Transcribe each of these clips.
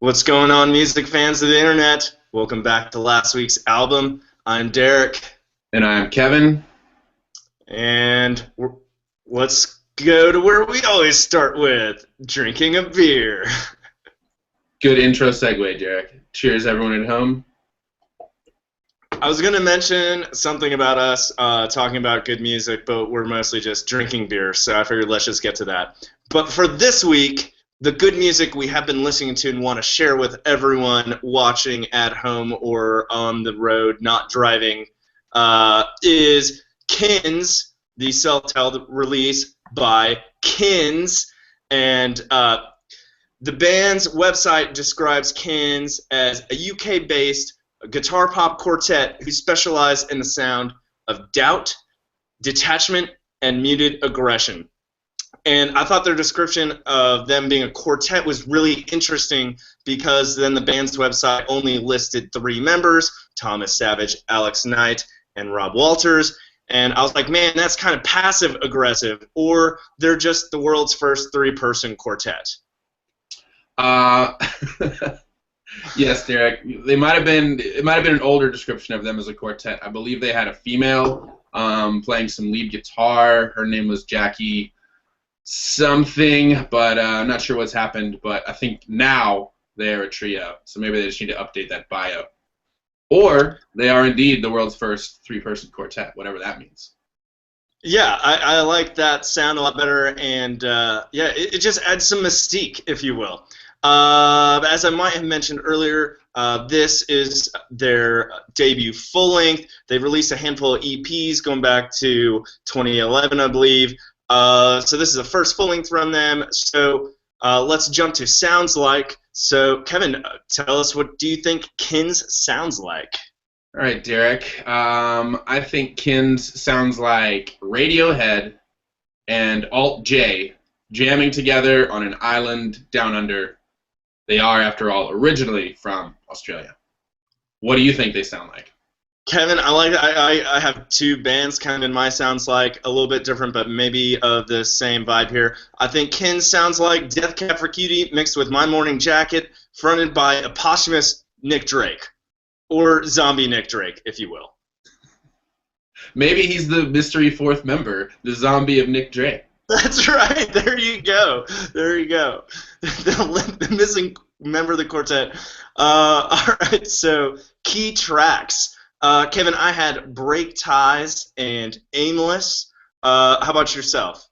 What's going on, music fans of the internet? Welcome back to last week's album. I'm Derek, And I'm Kevin. and let's go to where we always start with drinking a beer. Good intro segue, Derek. Cheers, everyone at home. I was going to mention something about us talking about good music, but we're mostly just drinking beer, so I figured let's just get to that. But for this week, the good music we have been listening to and want to share with everyone watching at home or on the road, not driving, is Kins, the self-titled release by Kins. And the band's website describes Kins as a UK-based guitar pop quartet who specialize in the sound of doubt, detachment, and muted aggression. And I thought their description of them being a quartet was really interesting because then the band's website only listed 3 members, Thomas Savage, Alex Knight, and Rob Walters. And I was like, man, that's kind of passive-aggressive, or they're just the world's first 3-person quartet. Yes, Derek. It might have been an older description of them as a quartet. I believe they had a female playing some lead guitar. Her name was Jackie something, but I'm not sure what's happened. But I think now they're a trio, so maybe they just need to update that bio. Or they are indeed the world's first 3-person quartet, whatever that means. Yeah, I like that sound a lot better, and it just adds some mystique, if you will. As I might have mentioned earlier, this is their debut full-length. They've released a handful of EPs going back to 2011, I believe. So this is the first full-length from them. So let's jump to Sounds Like. So, Kevin, tell us, what do you think Kins sounds like? All right, Derek. I think Kins sounds like Radiohead and Alt-J jamming together on an island down under. They are, after all, originally from Australia. What do you think they sound like? Kevin, I have 2 bands kind of in my sounds like, a little bit different, but maybe of the same vibe here. I think Kins sounds like Death Cab for Cutie mixed with My Morning Jacket, fronted by a posthumous Nick Drake. Or zombie Nick Drake, if you will. Maybe he's the mystery 4th member, the zombie of Nick Drake. That's right. There you go. There you go. The missing member of the quartet. All right. So key tracks. Kevin, I had Break Ties and Aimless. How about yourself?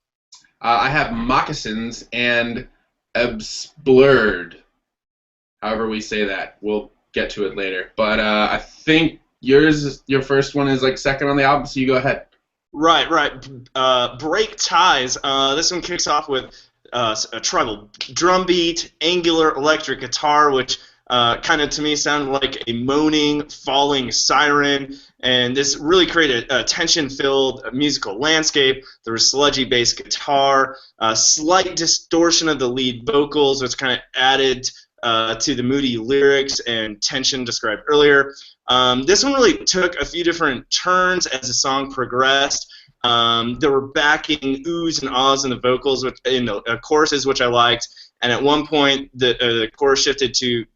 I have Moccasins and Absblurd. However we say that. We'll get to it later. But I think your first one is like second on the album, so you go ahead. Right. Break Ties. This one kicks off with a tribal drum beat, angular electric guitar, which kind of to me sounded like a moaning, falling siren, and this really created a tension-filled musical landscape. There was sludgy bass guitar, slight distortion of the lead vocals, which kind of added to the moody lyrics and tension described earlier. This one really took a few different turns as the song progressed. There were backing oohs and ahs in the vocals, in the choruses, which I liked. And at one point, the chorus shifted to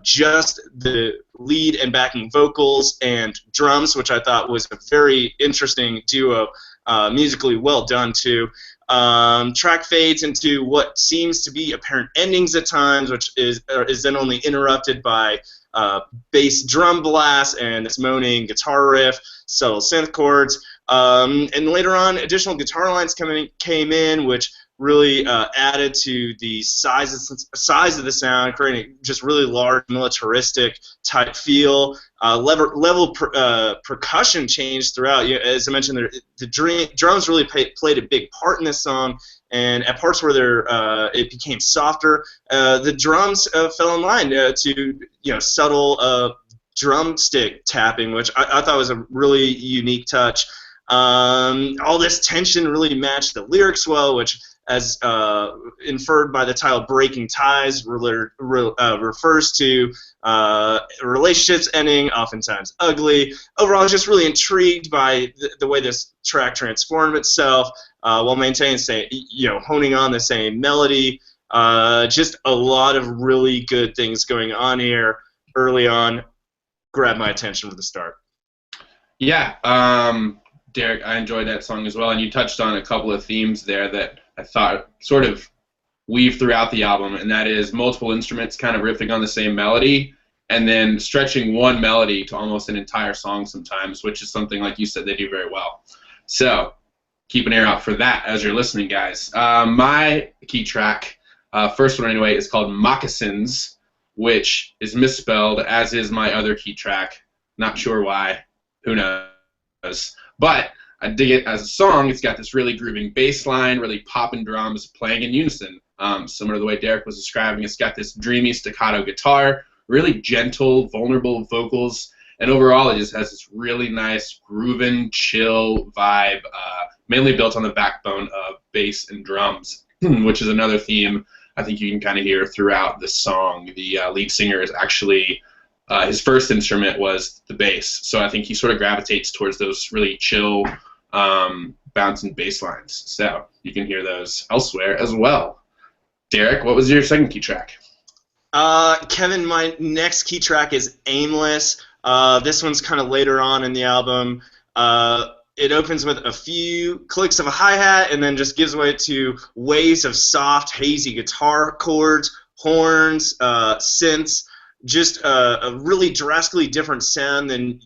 just the lead and backing vocals and drums, which I thought was a very interesting duo, musically well done too. Track fades into what seems to be apparent endings at times, which is then only interrupted by bass drum blast and this moaning guitar riff, subtle synth chords, and later on additional guitar lines came in, which really added to the size of the sound, creating just really large militaristic type feel. Level percussion changed throughout. As I mentioned, the drums really played a big part in this song, and at parts where it became softer, the drums fell in line to subtle drumstick tapping, which I thought was a really unique touch. All this tension really matched the lyrics well, which, as inferred by the title Breaking Ties, refers to relationships ending, oftentimes ugly. Overall, I was just really intrigued by the way this track transformed itself while maintaining, honing on the same melody, Just a lot of really good things going on here early on. Grabbed my attention from the start. Yeah, Derek, I enjoyed that song as well, and you touched on a couple of themes there that I thought sort of weave throughout the album, and that is multiple instruments kind of riffing on the same melody, and then stretching one melody to almost an entire song sometimes, which is something, like you said, they do very well. So keep an ear out for that as you're listening, guys. My key track, first one anyway, is called Moccasins, which is misspelled, as is my other key track. Not sure why. Who knows? But I dig it as a song. It's got this really grooving bass line, really popping drums playing in unison. Similar to the way Derek was describing, it's got this dreamy staccato guitar, really gentle, vulnerable vocals, and overall it just has this really nice, grooving, chill vibe, mainly built on the backbone of bass and drums, which is another theme I think you can kind of hear throughout the song. The lead singer is actually, his first instrument was the bass, so I think he sort of gravitates towards those really chill, bouncing bass lines. So you can hear those elsewhere as well. Derek, what was your second key track? Kevin, my next key track is Aimless. This one's kind of later on in the album. It opens with a few clicks of a hi-hat and then just gives way to waves of soft, hazy guitar chords, horns, synths, just a really drastically different sound than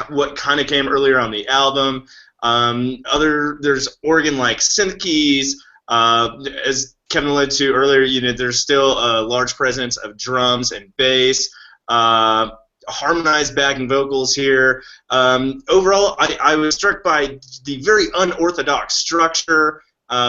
what kind of came earlier on the album. There's organ-like synth keys. As Kevin alluded to earlier, there's still a large presence of drums and bass, harmonized backing vocals here. Overall, I was struck by the very unorthodox structure,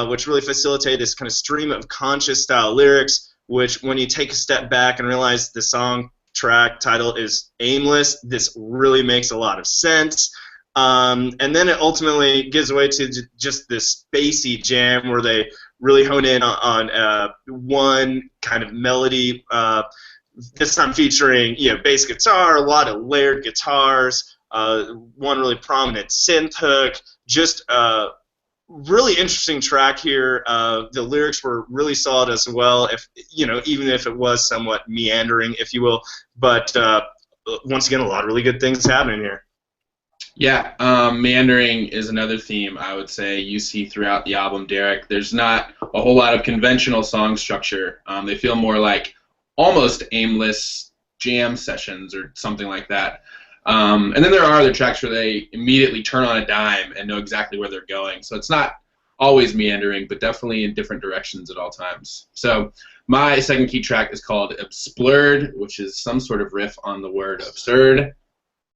which really facilitated this kind of stream of conscious style lyrics, which when you take a step back and realize the song track title is Aimless, this really makes a lot of sense. And then it ultimately gives way to just this spacey jam where they really hone in on one kind of melody, this time featuring bass guitar, a lot of layered guitars, one really prominent synth hook, just a really interesting track here. The lyrics were really solid as well, even if it was somewhat meandering, if you will. But once again, a lot of really good things happening here. Yeah, meandering is another theme I would say you see throughout the album, Derek. There's not a whole lot of conventional song structure. They feel more like almost aimless jam sessions or something like that. And then there are other tracks where they immediately turn on a dime and know exactly where they're going. So it's not always meandering, but definitely in different directions at all times. So my second key track is called Absblurd, which is some sort of riff on the word absurd.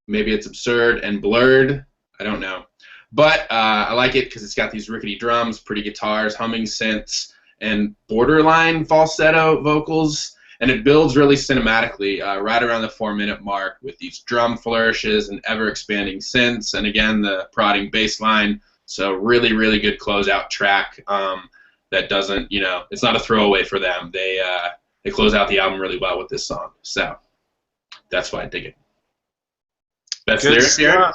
Maybe it's absurd and blurred. I don't know. But I like it because it's got these rickety drums, pretty guitars, humming synths, and borderline falsetto vocals. And it builds really cinematically right around the 4-minute mark with these drum flourishes and ever-expanding synths. And again, the prodding bass line. So really, really good closeout track that doesn't, it's not a throwaway for them. They close out the album really well with this song. So that's why I dig it. Best lyric here?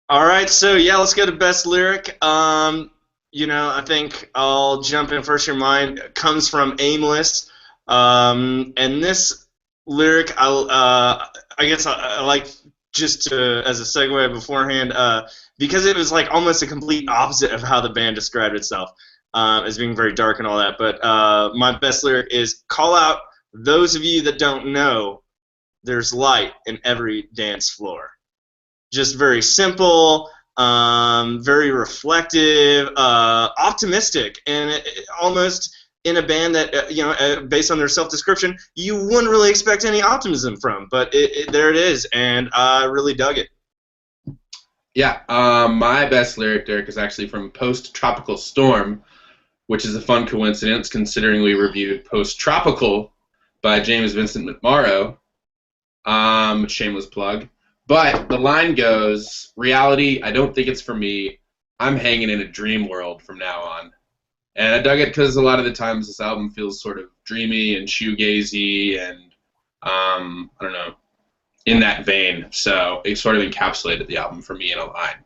All right, so let's go to best lyric. I think I'll jump in first. Your mind comes from Aimless, and this lyric, I guess I like just to, as a segue beforehand, because it was like almost a complete opposite of how the band described itself, as being very dark and all that. But my best lyric is, "Call out those of you that don't know. There's light in every dance floor." Just very simple, very reflective, optimistic, and almost in a band that, based on their self-description, you wouldn't really expect any optimism from. But there it is, and I really dug it. Yeah, my best lyric, Derek, is actually from Post-Tropical Storm, which is a fun coincidence considering we reviewed Post-Tropical by James Vincent McMorrow. Shameless plug. But the line goes, "Reality, I don't think it's for me. I'm hanging in a dream world from now on." And I dug it because a lot of the times this album feels sort of dreamy and shoegazy and, I don't know, in that vein. So it sort of encapsulated the album for me in a line.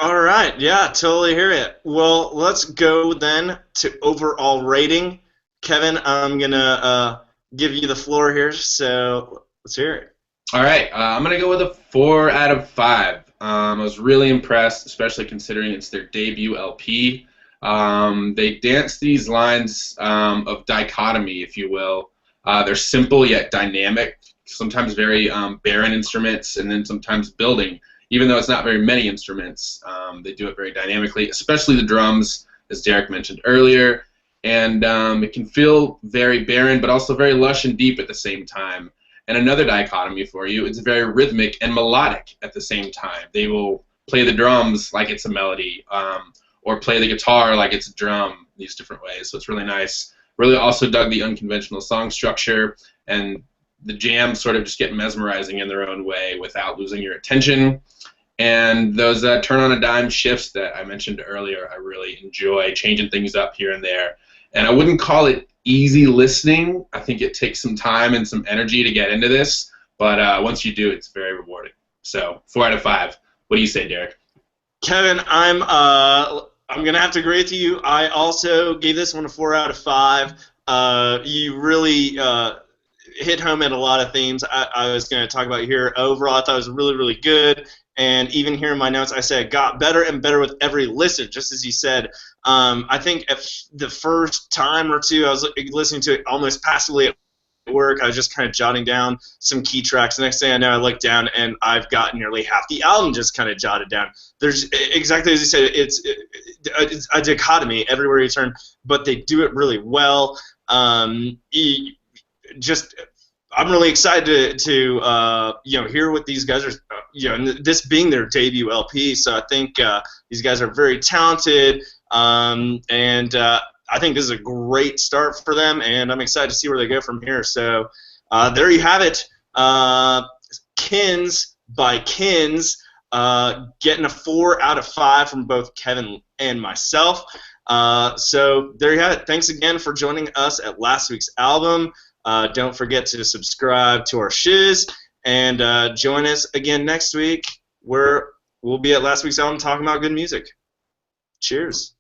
All right, yeah, totally hear it. Well, let's go then to overall rating. Kevin, I'm gonna give you the floor here, so let's hear it. All right, I'm gonna go with a 4 out of 5. I was really impressed, especially considering it's their debut LP. They dance these lines of dichotomy, if you will. They're simple yet dynamic, sometimes very barren instruments, and then sometimes building. Even though it's not very many instruments, they do it very dynamically, especially the drums, as Derek mentioned earlier. And it can feel very barren, but also very lush and deep at the same time. And another dichotomy for you, it's very rhythmic and melodic at the same time. They will play the drums like it's a melody, or play the guitar like it's a drum, these different ways. So it's really nice. Really also dug the unconventional song structure, and the jams sort of just get mesmerizing in their own way without losing your attention. And those turn on a dime shifts that I mentioned earlier, I really enjoy changing things up here and there. And I wouldn't call it easy listening. I think it takes some time and some energy to get into this, but once you do, it's very rewarding. So 4 out of 5. What do you say, Derek? Kevin, I'm gonna have to agree with you. I also gave this one a 4 out of 5. You really hit home at a lot of themes I was going to talk about here. Overall, I thought it was really, really good. And even here in my notes, I said it got better and better with every listen, just as you said. I think if the first time or two I was listening to it almost passively at work, I was just kind of jotting down some key tracks. The next thing I know, I look down and I've got nearly half the album just kind of jotted down. There's exactly as you said, it's a dichotomy everywhere you turn, but they do it really well. I'm really excited to hear what these guys are, and this being their debut LP. So I think these guys are very talented, and I think this is a great start for them, and I'm excited to see where they go from here. So there you have it, Kins by Kins, getting a 4 out of 5 from both Kevin and myself. So there you have it. Thanks again for joining us at last week's album. Don't forget to subscribe to our shiz, and join us again next week where we'll be at last week's album talking about good music. Cheers.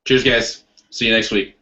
Cheers, guys. See you next week.